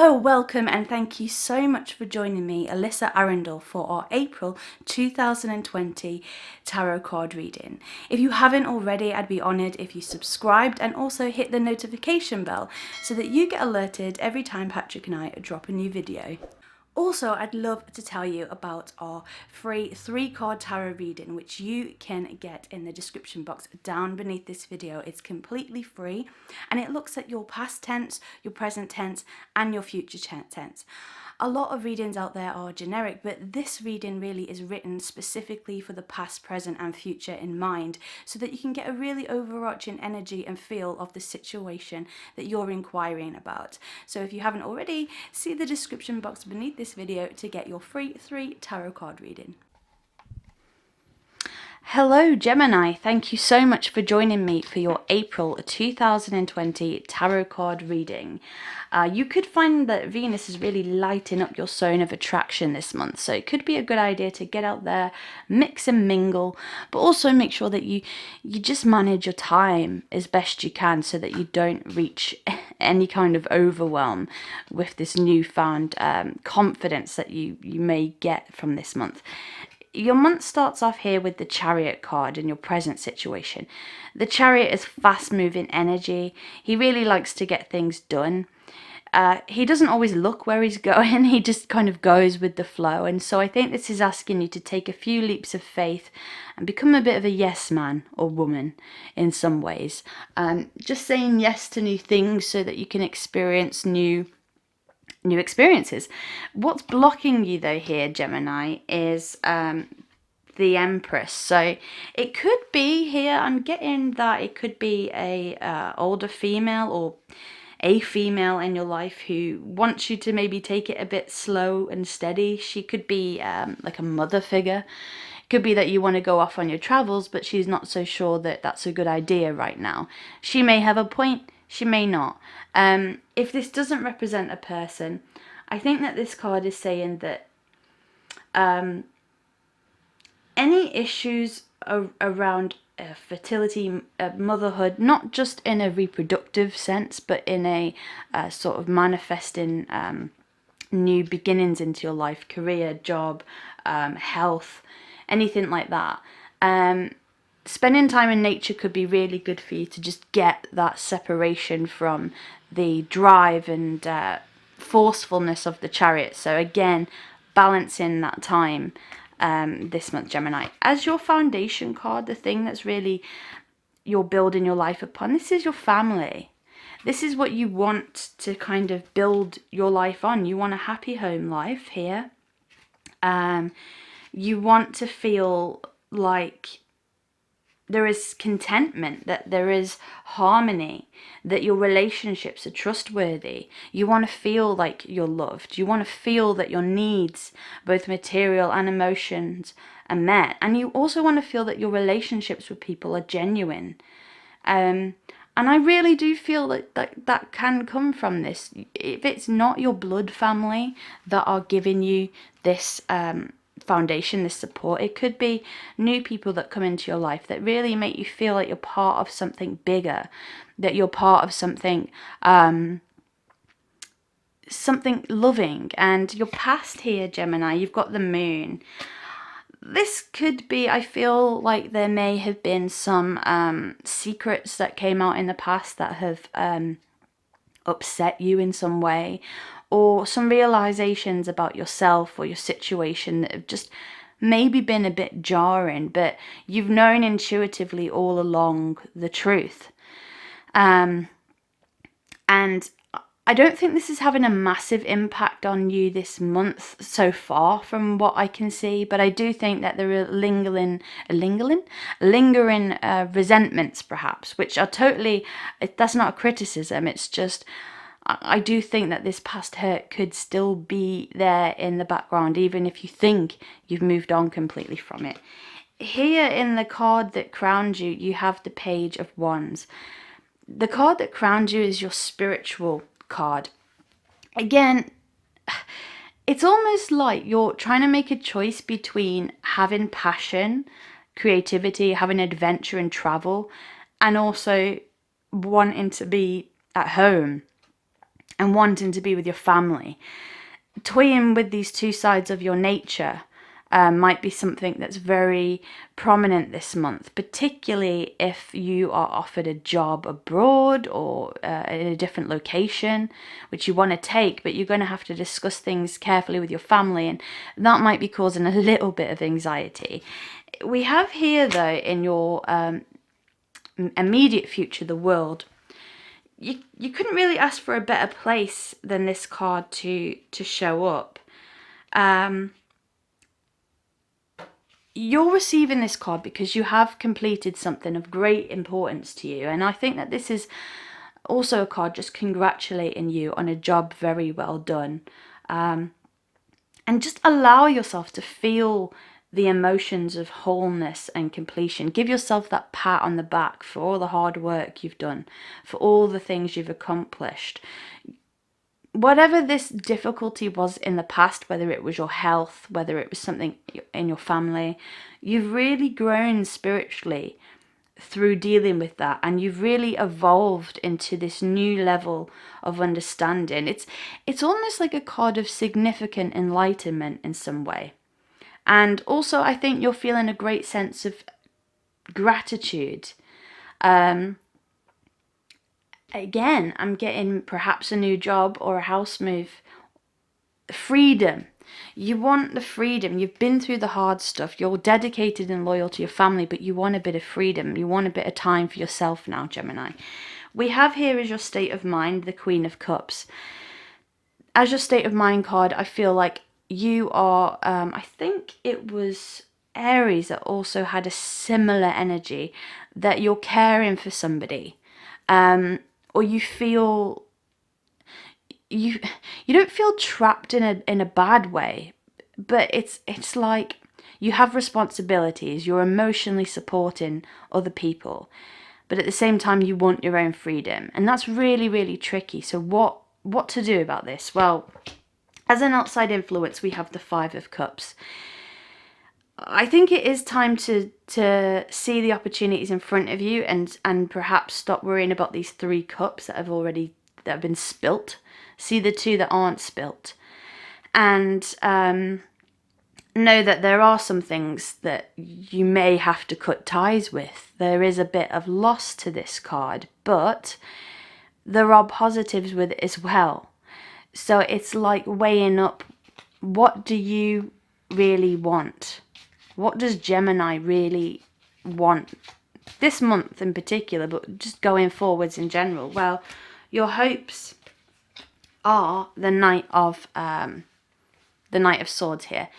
Hello, welcome, and thank you so much for joining me, Alyssa Arundell, for our April 2020 tarot card reading. If you haven't already, I'd be honoured if you subscribed and also hit the notification bell so that you get alerted every time Patrick and I drop a new video. Also, I'd love to tell you about our free 3-card tarot reading, which you can get in the description box down beneath this video. It's completely free and it looks at your past tense, your present tense, and your future tense. A lot of readings out there are generic, but this reading really is written specifically for the past, present, and future in mind, so that you can get a really overarching energy and feel of the situation that you're inquiring about. So if you haven't already, see the description box beneath this video to get your free 3 tarot card reading. Hello Gemini, thank you so much for joining me for your April 2020 tarot card reading. You could find that Venus is really lighting up your zone of attraction this month, so it could be a good idea to get out there, mix and mingle, but also make sure that you just manage your time as best you can so that you don't reach any kind of overwhelm with this newfound confidence that you may get from this month. Your month starts off here with the Chariot card in your present situation. The Chariot is fast-moving energy. He really likes to get things done. He doesn't always look where he's going. He just kind of goes with the flow. And so I think this is asking you to take a few leaps of faith and become a bit of a yes man or woman in some ways. Just saying yes to new things so that you can experience new experiences. What's blocking you though here, Gemini, is the Empress. So it could be here, I'm getting that it could be a older female or a female in your life who wants you to maybe take it a bit slow and steady. She could be like a mother figure. It could be that you want to go off on your travels, but she's not so sure that that's a good idea right now. She may have a point, she may not. If this doesn't represent a person, I think that this card is saying that any issues around fertility, motherhood, not just in a reproductive sense, but in a sort of manifesting new beginnings into your life, career, job, health, anything like that. Spending time in nature could be really good for you to just get that separation from the drive and forcefulness of the Chariot. So again, balancing that time this month, Gemini. As your foundation card, the thing that's really you're building your life upon, this is your family. This is what you want to kind of build your life on. You want a happy home life here. You want to feel like there is contentment, that there is harmony, that your relationships are trustworthy. You want to feel like you're loved. You want to feel that your needs, both material and emotions, are met. And you also want to feel that your relationships with people are genuine. And I really do feel that can come from this. If it's not your blood family that are giving you this foundation, this support, it could be new people that come into your life that really make you feel like you're part of something bigger, that you're part of something something loving. And your past here, Gemini, you've got the Moon. This could be, I feel like there may have been some secrets that came out in the past that have upset you in some way, or some realizations about yourself or your situation that have just maybe been a bit jarring, but you've known intuitively all along the truth. And I don't think this is having a massive impact on you this month so far from what I can see, but I do think that there are lingering resentments perhaps, which are totally, that's not a criticism, it's just, I do think that this past hurt could still be there in the background, even if you think you've moved on completely from it. Here in the card that crowned you, you have the Page of Wands. The card that crowned you is your spiritual card. Again, it's almost like you're trying to make a choice between having passion, creativity, having adventure and travel, and also wanting to be at home. and wanting to be with your family. Toying with these two sides of your nature might be something that's very prominent this month, particularly if you are offered a job abroad or in a different location, which you want to take, but you're going to have to discuss things carefully with your family, and that might be causing a little bit of anxiety. We have here, though, in your immediate future, the world. You couldn't really ask for a better place than this card to show up. You're receiving this card because you have completed something of great importance to you, and I think that this is also a card just congratulating you on a job very well done. And just allow yourself to feel the emotions of wholeness and completion. Give yourself that pat on the back for all the hard work you've done, for all the things you've accomplished. Whatever this difficulty was in the past, whether it was your health, whether it was something in your family, you've really grown spiritually through dealing with that, and you've really evolved into this new level of understanding. It's almost like a card of significant enlightenment in some way. And also, I think you're feeling a great sense of gratitude. Again, I'm getting perhaps a new job or a house move. Freedom. You want the freedom. You've been through the hard stuff. You're dedicated and loyal to your family, but you want a bit of freedom. You want a bit of time for yourself now, Gemini. We have here as your state of mind, the Queen of Cups. As your state of mind card, I feel like you are, I think it was Aries that also had a similar energy, that you're caring for somebody. Or you feel you don't feel trapped in a bad way, but it's like you have responsibilities. You're emotionally supporting other people, but at the same time you want your own freedom, and that's really, really tricky. So what to do about this? Well, as an outside influence, we have the Five of Cups. I think it is time to see the opportunities in front of you, and perhaps stop worrying about these three cups that have been spilt. See the two that aren't spilt, and know that there are some things that you may have to cut ties with. There is a bit of loss to this card, but there are positives with it as well. So it's like weighing up, what do you really want? What does Gemini really want this month in particular, but just going forwards in general? Well, your hopes are the Knight of Swords here.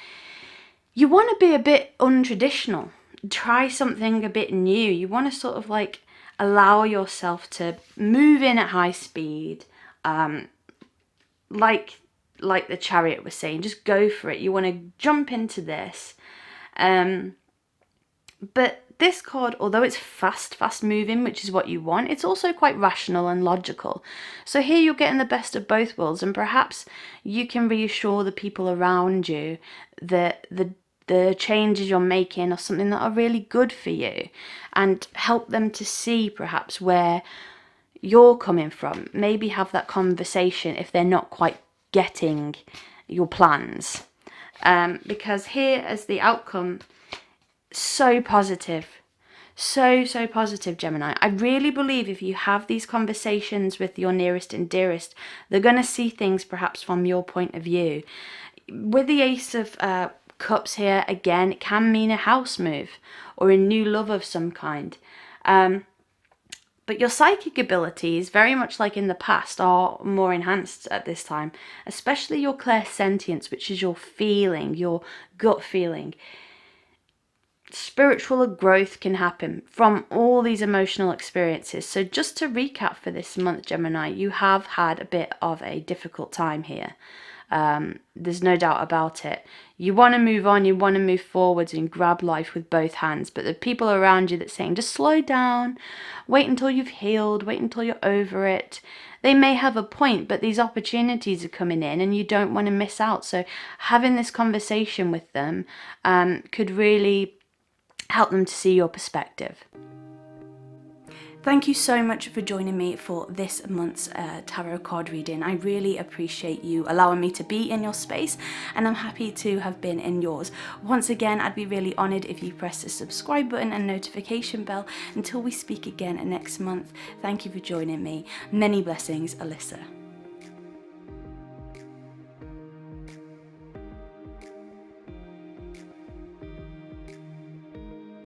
You want to be a bit untraditional. Try something a bit new. You want to sort of like allow yourself to move in at high speed, like the Chariot was saying. Just go for it. You want to jump into this. But this card, although it's fast moving, which is what you want, it's also quite rational and logical. So here you're getting the best of both worlds, and perhaps you can reassure the people around you that the changes you're making are something that are really good for you, and help them to see perhaps where you're coming from. Maybe have that conversation if they're not quite getting your plans. Because here as the outcome, so positive, so positive, Gemini. I really believe if you have these conversations with your nearest and dearest, they're going to see things perhaps from your point of view. With the Ace of Cups here, again, it can mean a house move or a new love of some kind. But your psychic abilities, very much like in the past, are more enhanced at this time, especially your clairsentience, which is your feeling, your gut feeling. Spiritual growth can happen from all these emotional experiences. So just to recap for this month, Gemini, you have had a bit of a difficult time here. There's no doubt about it. You want to move on, you want to move forwards and grab life with both hands, but the people around you that's saying just slow down, wait until you've healed, wait until you're over it, they may have a point, but these opportunities are coming in and you don't want to miss out. So having this conversation with them could really help them to see your perspective. Thank you so much for joining me for this month's tarot card reading. I really appreciate you allowing me to be in your space, and I'm happy to have been in yours. Once again, I'd be really honoured if you press the subscribe button and notification bell. Until we speak again next month, thank you for joining me. Many blessings, Alyssa.